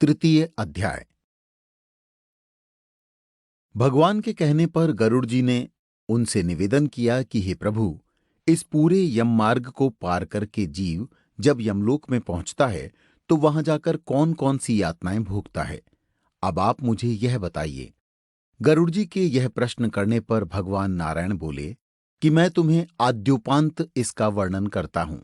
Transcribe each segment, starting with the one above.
तृतीय अध्याय। भगवान के कहने पर गरुड़ जी ने उनसे निवेदन किया कि हे प्रभु, इस पूरे यम मार्ग को पार करके जीव जब यमलोक में पहुंचता है तो वहां जाकर कौन कौन सी यातनाएं भोगता है, अब आप मुझे यह बताइए। गरुड़ जी के यह प्रश्न करने पर भगवान नारायण बोले कि मैं तुम्हें आद्योपांत इसका वर्णन करता हूं।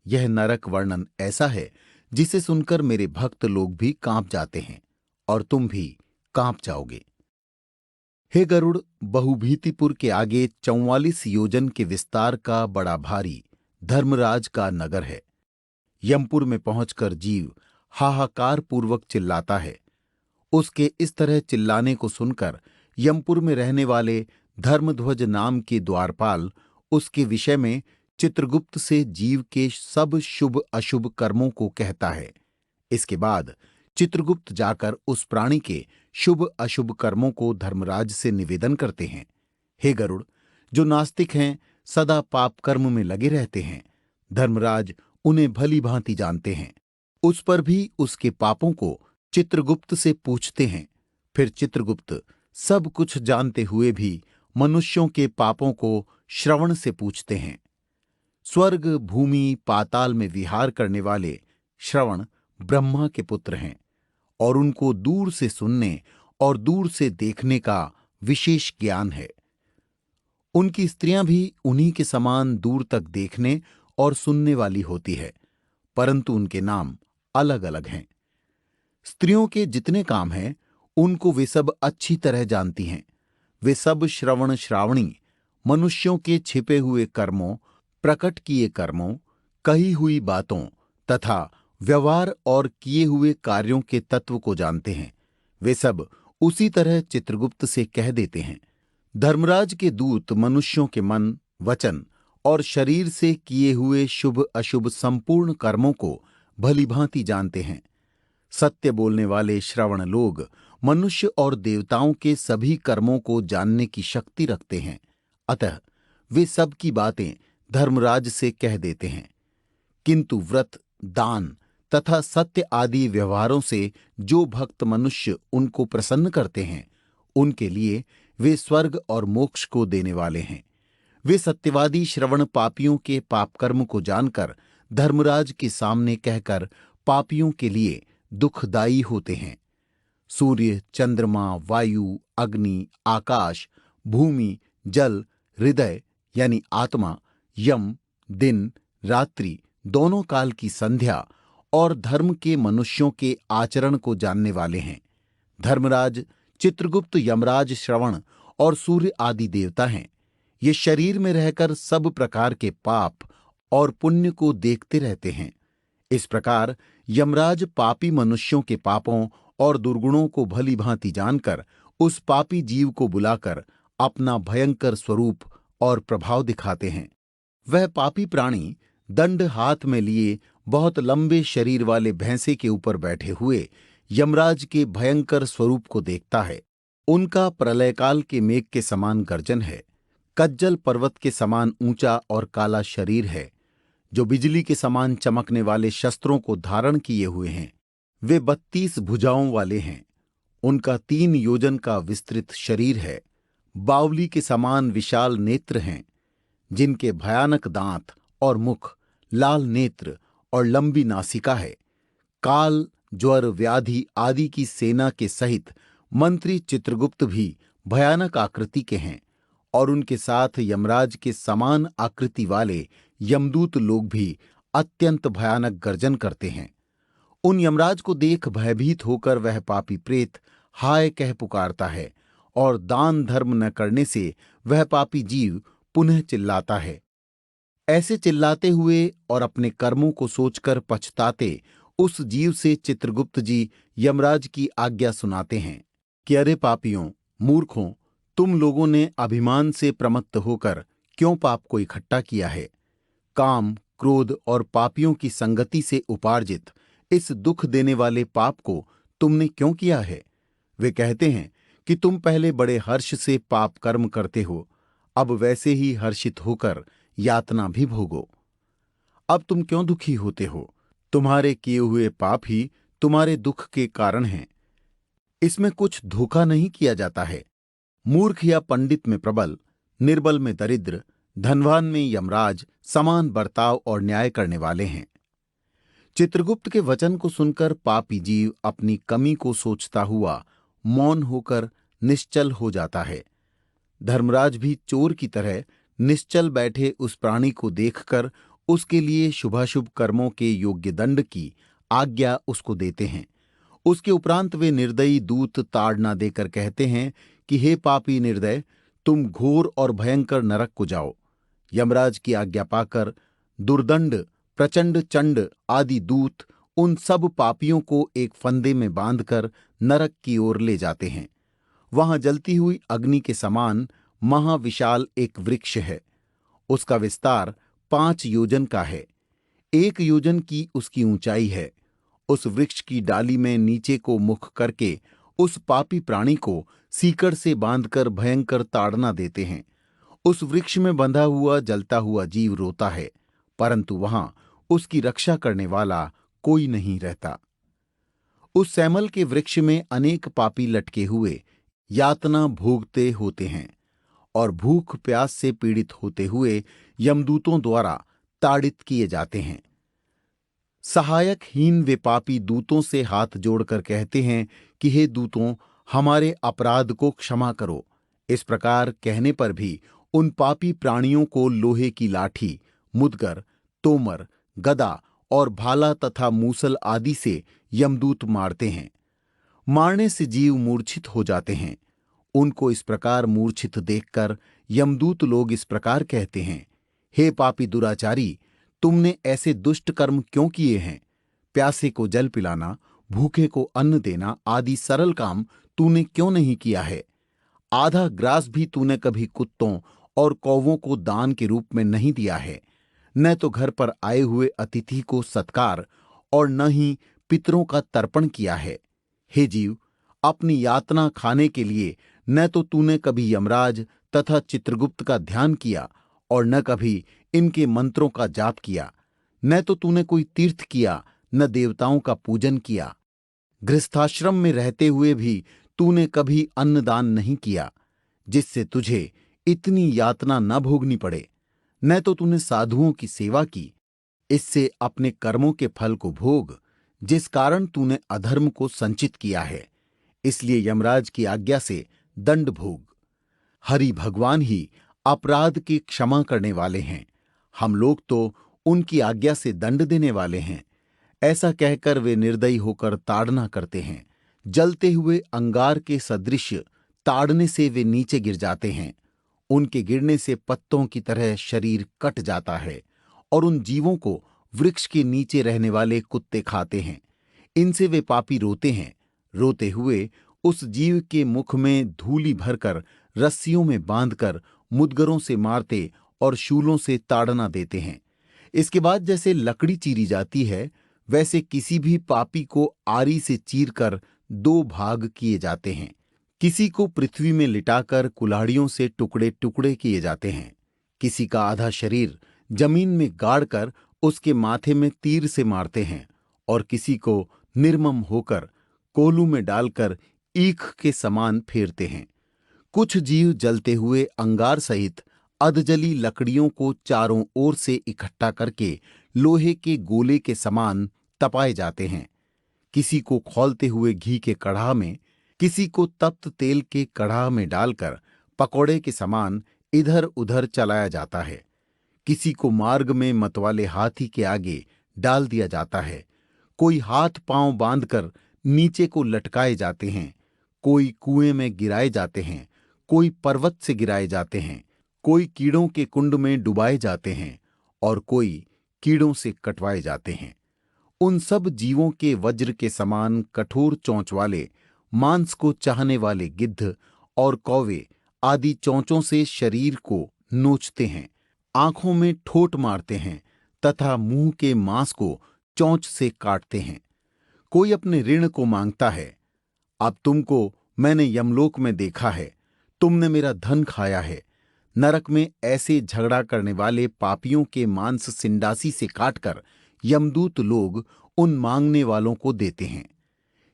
यह नरक वर्णन ऐसा है जिसे सुनकर मेरे भक्त लोग भी कांप जाते हैं और तुम भी कांप जाओगे। हे गरुड़, बहुभीतिपुर के आगे 44 योजन के विस्तार का बड़ा भारी धर्मराज का नगर है। यमपुर में पहुंचकर जीव हाहाकार पूर्वक चिल्लाता है। उसके इस तरह चिल्लाने को सुनकर यमपुर में रहने वाले धर्मध्वज नाम के द्वारपाल उसके विषय में चित्रगुप्त से जीव के सब शुभ अशुभ कर्मों को कहता है। इसके बाद चित्रगुप्त जाकर उस प्राणी के शुभ अशुभ कर्मों को धर्मराज से निवेदन करते हैं। हे गरुड़, जो नास्तिक हैं, सदा पाप कर्म में लगे रहते हैं, धर्मराज उन्हें भली भांति जानते हैं। उस पर भी उसके पापों को चित्रगुप्त से पूछते हैं। फिर चित्रगुप्त सब कुछ जानते हुए भी मनुष्यों के पापों को श्रवण से पूछते हैं। स्वर्ग भूमि पाताल में विहार करने वाले श्रवण ब्रह्मा के पुत्र हैं और उनको दूर से सुनने और दूर से देखने का विशेष ज्ञान है। उनकी स्त्रियां भी उन्हीं के समान दूर तक देखने और सुनने वाली होती है, परंतु उनके नाम अलग अलग हैं। स्त्रियों के जितने काम हैं उनको वे सब अच्छी तरह जानती हैं। वे सब श्रवण श्रावणी मनुष्यों के छिपे हुए कर्मों, प्रकट किए कर्मों, कही हुई बातों तथा व्यवहार और किए हुए कार्यों के तत्व को जानते हैं। वे सब उसी तरह चित्रगुप्त से कह देते हैं। धर्मराज के दूत मनुष्यों के मन, वचन और शरीर से किए हुए शुभ अशुभ संपूर्ण कर्मों को भलीभांति जानते हैं। सत्य बोलने वाले श्रवण लोग मनुष्य और देवताओं के सभी कर्मों को जानने की शक्ति रखते हैं, अतः वे सब की बातें धर्मराज से कह देते हैं। किंतु व्रत, दान तथा सत्य आदि व्यवहारों से जो भक्त मनुष्य उनको प्रसन्न करते हैं, उनके लिए वे स्वर्ग और मोक्ष को देने वाले हैं। वे सत्यवादी श्रवण पापियों के पापकर्म को जानकर धर्मराज के सामने कहकर पापियों के लिए दुखदायी होते हैं। सूर्य, चंद्रमा, वायु, अग्नि, आकाश, भूमि, जल, हृदय यानी आत्मा, यम, दिन, रात्रि, दोनों काल की संध्या और धर्म के मनुष्यों के आचरण को जानने वाले हैं। धर्मराज, चित्रगुप्त, यमराज, श्रवण और सूर्य आदि देवता हैं। ये शरीर में रहकर सब प्रकार के पाप और पुण्य को देखते रहते हैं। इस प्रकार यमराज पापी मनुष्यों के पापों और दुर्गुणों को भली भांति जानकर उस पापी जीव को बुलाकर अपना भयंकर स्वरूप और प्रभाव दिखाते हैं। वह पापी प्राणी दंड हाथ में लिए बहुत लंबे शरीर वाले भैंसे के ऊपर बैठे हुए यमराज के भयंकर स्वरूप को देखता है। उनका प्रलयकाल के मेघ के समान गर्जन है, कज्जल पर्वत के समान ऊंचा और काला शरीर है, जो बिजली के समान चमकने वाले शस्त्रों को धारण किए हुए हैं। वे 32 भुजाओं वाले हैं। उनका 3 योजन का विस्तृत शरीर है। बावली के समान विशाल नेत्र हैं, जिनके भयानक दांत और मुख, लाल नेत्र और लंबी नासिका है। काल, ज्वर, व्याधि आदि की सेना के सहित मंत्री चित्रगुप्त भी भयानक आकृति के हैं और उनके साथ यमराज के समान आकृति वाले यमदूत लोग भी अत्यंत भयानक गर्जन करते हैं। उन यमराज को देख भयभीत होकर वह पापी प्रेत हाय कह पुकारता है और दान धर्म न करने से वह पापी जीव पुनः चिल्लाता है। ऐसे चिल्लाते हुए और अपने कर्मों को सोचकर पछताते उस जीव से चित्रगुप्त जी यमराज की आज्ञा सुनाते हैं कि अरे पापियों, मूर्खों, तुम लोगों ने अभिमान से प्रमत्त होकर क्यों पाप को इकट्ठा किया है? काम, क्रोध और पापियों की संगति से उपार्जित इस दुख देने वाले पाप को तुमने क्यों किया है? वे कहते हैं कि तुम पहले बड़े हर्ष से पाप कर्म करते हो, अब वैसे ही हर्षित होकर यातना भी भोगो। अब तुम क्यों दुखी होते हो? तुम्हारे किए हुए पाप ही तुम्हारे दुख के कारण हैं। इसमें कुछ धोखा नहीं किया जाता है। मूर्ख या पंडित में प्रबल, निर्बल में दरिद्र, धनवान में यमराज समान बर्ताव और न्याय करने वाले हैं। चित्रगुप्त के वचन को सुनकर पापी जीव अपनी कमी को सोचता हुआ मौन होकर निश्चल हो जाता है। धर्मराज भी चोर की तरह निश्चल बैठे उस प्राणी को देखकर उसके लिए शुभाशुभ कर्मों के योग्य दंड की आज्ञा उसको देते हैं। उसके उपरांत वे निर्दयी दूत ताड़ना देकर कहते हैं कि हे पापी निर्दय, तुम घोर और भयंकर नरक को जाओ। यमराज की आज्ञा पाकर दुर्दंड, प्रचंड चंड आदि दूत उन सब पापियों को एक फंदे में बांधकर नरक की ओर ले जाते हैं। वहां जलती हुई अग्नि के समान महाविशाल एक वृक्ष है। उसका विस्तार 5 योजन का है। 1 योजन की उसकी ऊंचाई है। उस वृक्ष की डाली में नीचे को मुख करके उस पापी प्राणी को सीकड़ से बांधकर भयंकर ताड़ना देते हैं। उस वृक्ष में बंधा हुआ जलता हुआ जीव रोता है, परंतु वहां उसकी रक्षा करने वाला कोई नहीं रहता। उस सैमल के वृक्ष में अनेक पापी लटके हुए यातना भोगते होते हैं और भूख प्यास से पीड़ित होते हुए यमदूतों द्वारा ताड़ित किए जाते हैं। सहायकहीन वे पापी दूतों से हाथ जोड़कर कहते हैं कि हे दूतों, हमारे अपराध को क्षमा करो। इस प्रकार कहने पर भी उन पापी प्राणियों को लोहे की लाठी, मुदगर, तोमर, गदा और भाला तथा मूसल आदि से यमदूत मारते हैं। मारने से जीव मूर्छित हो जाते हैं। उनको इस प्रकार मूर्छित देखकर यमदूत लोग इस प्रकार कहते हैं, हे पापी दुराचारी, तुमने ऐसे दुष्ट कर्म क्यों किए हैं? प्यासे को जल पिलाना, भूखे को अन्न देना आदि सरल काम तूने क्यों नहीं किया है? आधा ग्रास भी तूने कभी कुत्तों और कौवों को दान के रूप में नहीं दिया है। न तो घर पर आए हुए अतिथि को सत्कार और न ही पितरों का तर्पण किया है। हे जीव, अपनी यातना खाने के लिए न तो तूने कभी यमराज तथा चित्रगुप्त का ध्यान किया और न कभी इनके मंत्रों का जाप किया। न तो तूने कोई तीर्थ किया, न देवताओं का पूजन किया। गृहस्थाश्रम में रहते हुए भी तूने कभी अन्नदान नहीं किया, जिससे तुझे इतनी यातना न भोगनी पड़े। न तो तूने साधुओं की सेवा की, इससे अपने कर्मों के फल को भोग, जिस कारण तूने अधर्म को संचित किया है। इसलिए यमराज की आज्ञा से दंड भोग। हरि भगवान ही अपराध की क्षमा करने वाले हैं। हम लोग तो उनकी आज्ञा से दंड देने वाले हैं। ऐसा कहकर वे निर्दयी होकर ताड़ना करते हैं। जलते हुए अंगार के सदृश ताड़ने से वे नीचे गिर जाते हैं। उनके गिरने से पत्तों की तरह शरीर कट जाता है और उन जीवों को वृक्ष के नीचे रहने वाले कुत्ते खाते हैं। इनसे वे पापी रोते हैं। रोते हुए उस जीव के मुख में धूलि भरकर रस्सियों में बांधकर मुदगरों से मारते और शूलों से ताड़ना देते हैं। इसके बाद जैसे लकड़ी चीरी जाती है, वैसे किसी भी पापी को आरी से चीरकर 2 भाग किए जाते हैं। किसी को पृथ्वी में लिटाकर कुल्हाड़ियों से टुकड़े टुकड़े किए जाते हैं। किसी का आधा शरीर जमीन में गाड़कर उसके माथे में तीर से मारते हैं और किसी को निर्मम होकर कोलू में डालकर ईख के समान फेरते हैं। कुछ जीव जलते हुए अंगार सहित अधजली लकड़ियों को चारों ओर से इकट्ठा करके लोहे के गोले के समान तपाए जाते हैं। किसी को खौलते हुए घी के कढ़ा में, किसी को तप्त तेल के कढ़ा में डालकर पकौड़े के समान इधर उधर चलाया जाता है। किसी को मार्ग में मतवाले हाथी के आगे डाल दिया जाता है। कोई हाथ पांव बांधकर नीचे को लटकाए जाते हैं। कोई कुएं में गिराए जाते हैं। कोई पर्वत से गिराए जाते हैं। कोई कीड़ों के कुंड में डुबाए जाते हैं और कोई कीड़ों से कटवाए जाते हैं। उन सब जीवों के वज्र के समान कठोर चोंच वाले, मांस को चाहने वाले गिद्ध और कौवे आदि चोंचों से शरीर को नोचते हैं, आंखों में ठोट मारते हैं तथा मुंह के मांस को चोंच से काटते हैं। कोई अपने ऋण को मांगता है, अब तुमको मैंने यमलोक में देखा है, तुमने मेरा धन खाया है। नरक में ऐसे झगड़ा करने वाले पापियों के मांस सिंडासी से काटकर यमदूत लोग उन मांगने वालों को देते हैं।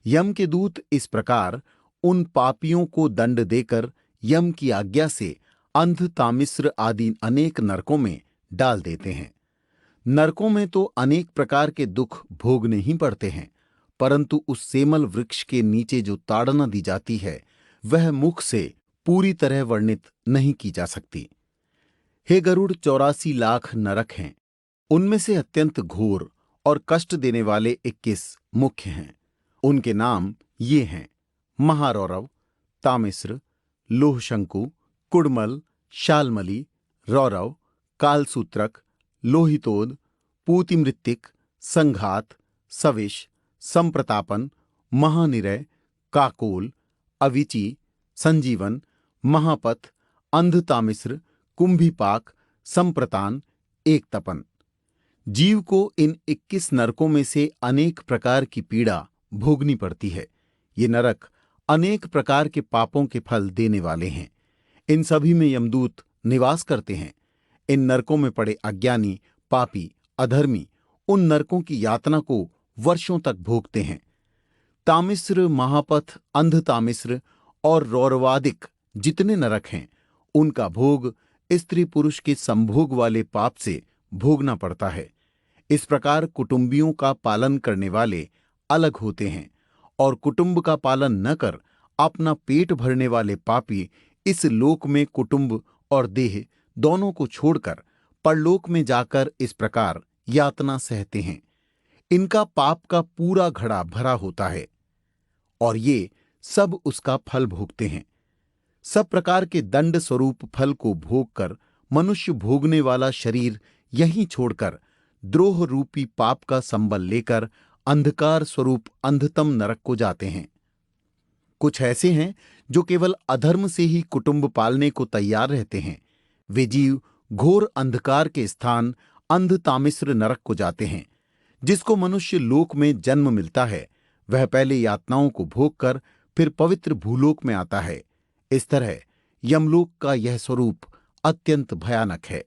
यम के दूत इस प्रकार उन पापियों को दंड देकर यम की आज्ञा से अंध, तामिस्र आदि अनेक नरकों में डाल देते हैं। नरकों में तो अनेक प्रकार के दुख भोगने ही पड़ते हैं, परंतु उस सेमल वृक्ष के नीचे जो ताड़ना दी जाती है वह मुख से पूरी तरह वर्णित नहीं की जा सकती। हे गरुड़, 84 लाख नरक हैं। उनमें से अत्यंत घोर और कष्ट देने वाले 21 मुख्य हैं। उनके नाम ये हैं: महारौरव, तामिस्र, लोहशंकु, कुड़मल, शालमली, रौरव, कालसूत्रक, लोहितोद, पूतिमृत्तिक, संघात, सविश, संप्रतापन, महानिरय, काकोल, अविची, संजीवन, महापथ, अंधतामिस्र, कुंभीपाक, संप्रतान, एकतपन। जीव को इन 21 नरकों में से अनेक प्रकार की पीड़ा भोगनी पड़ती है। ये नरक अनेक प्रकार के पापों के फल देने वाले हैं। इन सभी में यमदूत निवास करते हैं। इन नरकों में पड़े अज्ञानी, पापी, अधर्मी उन नरकों की यातना को वर्षों तक भोगते हैं। तामिस्र, महापथ, अंधतामिस्र और रौरवादिक जितने नरक हैं, उनका भोग स्त्री पुरुष के संभोग वाले पाप से भोगना पड़ता है। इस प्रकार कुटुंबियों का पालन करने वाले अलग होते हैं, और कुटुंब का पालन न कर अपना पेट भरने वाले पापी इस लोक में कुटुंब और देह दोनों को छोड़कर परलोक में जाकर इस प्रकार यातना सहते हैं। इनका पाप का पूरा घड़ा भरा होता है और ये सब उसका फल भोगते हैं। सब प्रकार के दंड स्वरूप फल को भोगकर मनुष्य भोगने वाला शरीर यहीं छोड़कर द्रोह रूपी पाप का संबल लेकर अंधकार स्वरूप अंधतम नरक को जाते हैं। कुछ ऐसे हैं जो केवल अधर्म से ही कुटुंब पालने को तैयार रहते हैं। वे जीव घोर अंधकार के स्थान अंधतामिस्र नरक को जाते हैं। जिसको मनुष्य लोक में जन्म मिलता है वह पहले यातनाओं को भोगकर फिर पवित्र भूलोक में आता है। इस तरह यमलोक का यह स्वरूप अत्यंत भयानक है।